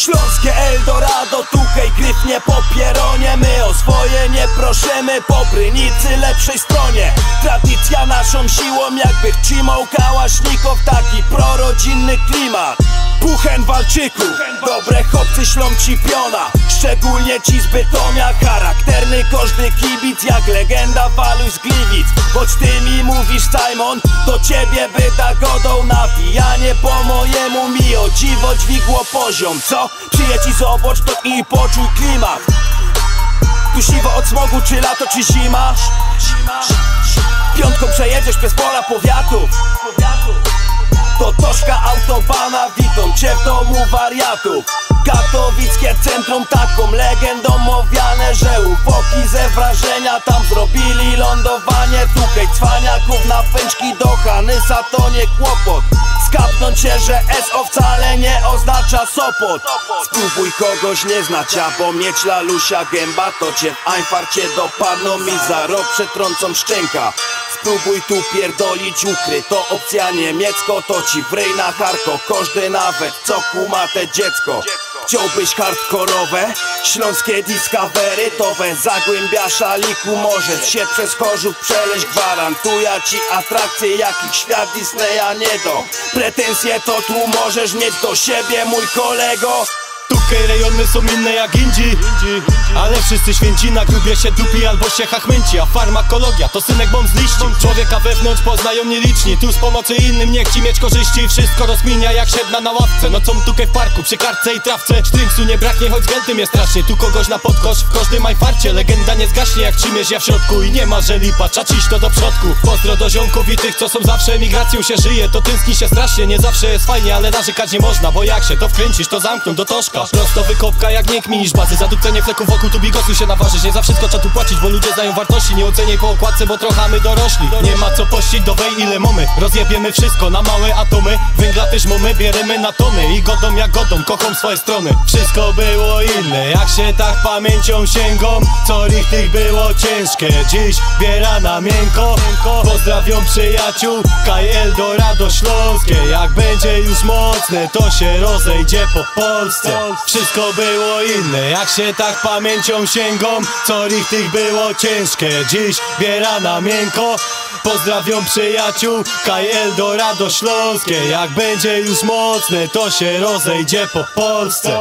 Śląskie Eldorado, tukaj gryfnie po pieronie. My o swoje nie prosimy, po Brynicy lepszej stronie. Tradycja naszą siłą, jakby trzymał Kałasznikow. Taki prorodzinny klimat. Puchen walczyków, dobre chłopcy ślą ci piona. Szczególnie ci z Bytomia, charakterny każdy kibic. Jak legenda Waluś z Gliwic. Choć ty mi mówisz Simon, do ciebie by da godą. Nawijanie po mojemu mi o dziwo dźwigło poziom. Co? Przyjedź i zobacz to i poczuj klimat. Tu siwo od smogu, czy lato, czy zima. Piątką przejedziesz przez pola powiatów. To Toszka autobana, witam cię w domu wariatów. Katowickie centrum taką legendą owiane, że ufoki ze wrażenia tam zrobili lądowanie. Tukaj cwaniaków na pęczki do Hanysa to nie kłopot. Skapnąć się, że SO wcale nie oznacza Sopot. Spróbuj kogoś nie znać, a bo mieć lalusia gęba, to cię w Einfarcie dopadną i za rok przetrącą szczęka. Spróbuj tu pierdolić ukryto opcja niemiecko, to ci wryj na harko, każdy nawet co kuma te dziecko. Chciałbyś hardkorowe, śląskie Discovery, to we Zagłębia Szaliku możesz się przez Chorzów przeleźć. Gwarantuję ci atrakcje, jakich świat Disneya nie do. Pretensje to tu możesz mieć do siebie, mój kolego. Tukaj rejony są inne jak indzi, ale wszyscy święci na grubie się dupi albo się chachmęci. A farmakologia to synek bomb z liści. Człowieka wewnątrz poznają nieliczni. Tu z pomocy innym nie chci mieć korzyści i wszystko rozmienia jak siedna na ławce. Nocą tukaj w parku, przy kartce i trawce. Sztrynksu nie braknie, choć gętym jest strasznie. Tu kogoś na podkosz, w każdym Einfarcie. Legenda nie zgaśnie jak trzymiesz ja w środku. I nie ma, że lipa, czaciś to do przodku. Pozdro do ziomków i tych, co są zawsze emigracją się żyje. To tęskni się strasznie, nie zawsze jest fajnie, ale narzekać nie można. Bo jak się to wkręcisz, to zamkną do Toszka. Prosto wykopka jak nie kminisz bazy. Zadupcenie fleków wokół tu bigosu się naważyć. Nie za wszystko trzeba tu płacić, bo ludzie znają wartości. Nie oceniaj po okładce, bo trochę my dorośli. Nie ma co pościć do wej ile mamy. Rozjebiemy wszystko na małe atomy. Węgla też mamy, bierzemy na tony. I godą jak godą, kocham swoje strony. Wszystko było inne, jak się tak pamięcią sięgą. Co tych było ciężkie, dziś biera na miękko. Pozdrawiam przyjaciół, Kaj Eldorado śląskie. Jak będzie już mocne, to się rozejdzie po Polsce. Wszystko było inne, jak się tak pamięcią sięgą. Co tych było ciężkie, dziś biera na miękko. Pozdrawiam przyjaciół, Kaj Eldorado śląskie. Jak będzie już mocne, to się rozejdzie po Polsce.